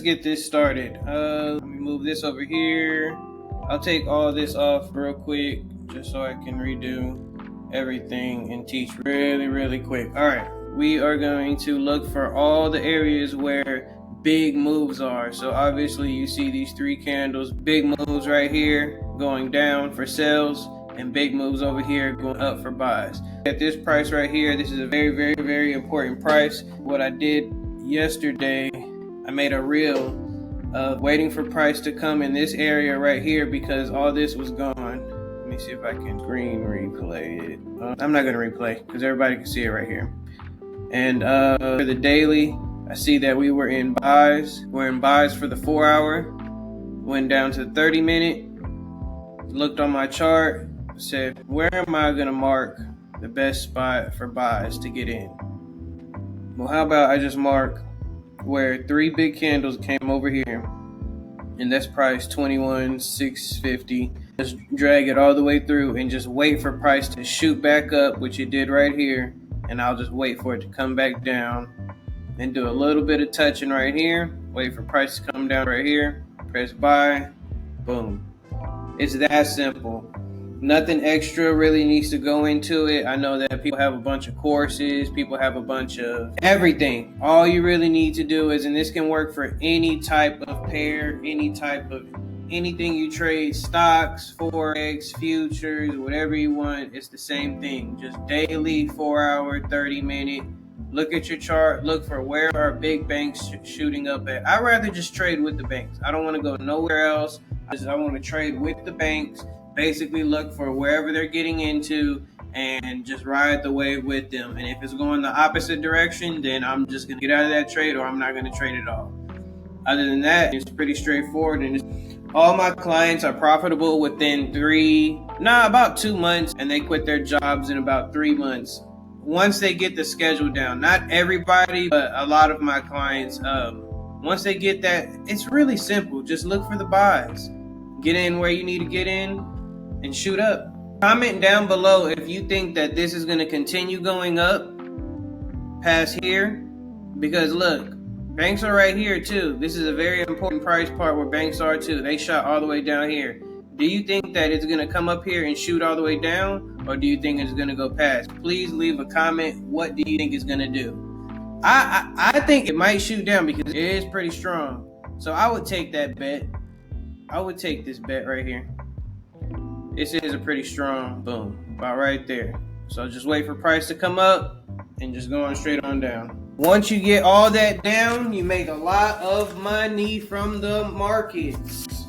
let's get this started. Let me move this over here. I'll take all this off real quick just so I can redo everything and teach really quick. All right, we are going to look for all the areas where big moves are. So obviously you see these three candles, big moves right here going down for sells and big moves over here going up for buys. At this price right here, this is a very important price. What I did yesterday, I made a reel of waiting for price to come in this area right here because all this was gone. Let me see if I can screen replay it. I'm not going to replay because everybody can see it right here. And for the daily, I see that we were in buys. We're in buys for the 4 hour. Went down to the 30 minute. Looked on my chart. Said, where am I going to mark the best spot for buys to get in? Well, how about I just mark where three big candles came over here, and that's price 21,650. Just drag it all the way through and just wait for price to shoot back up, which it did right here, and I'll just wait for it to come back down and do a little bit of touching right here, wait for price to come down right here, press buy, boom. It's that simple. Nothing extra really needs to go into it. I know that people have a bunch of courses, people have a bunch of everything. All you really need to do is, and this can work for any type of pair, any type of anything you trade, stocks, forex, futures, whatever you want, it's the same thing. Just daily, 4 hour, 30 minute. Look at your chart, look for where are big banks shooting up at. I'd rather just trade with the banks. I don't want to go nowhere else. I want to trade with the banks. Basically look for wherever they're getting into and just ride the wave with them. And if it's going the opposite direction, then I'm just going to get out of that trade or I'm not going to trade at all. Other than that, it's pretty straightforward. And all my clients are profitable within about 2 months, and they quit their jobs in about 3 months. Once they get the schedule down, not everybody, but a lot of my clients, once they get that, it's really simple. Just look for the buys. Get in where you need to get in and shoot up. Comment down below if you think that this is going to continue going up past here, because look, banks are right here too. This is a very important price part where banks are too. They shot all the way down here. Do you think that it's going to come up here and shoot all the way down, or do you think it's going to go past? Please leave a comment. What do you think it's going to do? I think it might shoot down because it is pretty strong. So I would take that bet. I would take this bet right here. This is a pretty strong boom, about right there. So just wait for price to come up and just going straight on down. Once you get all that down, you make a lot of money from the markets.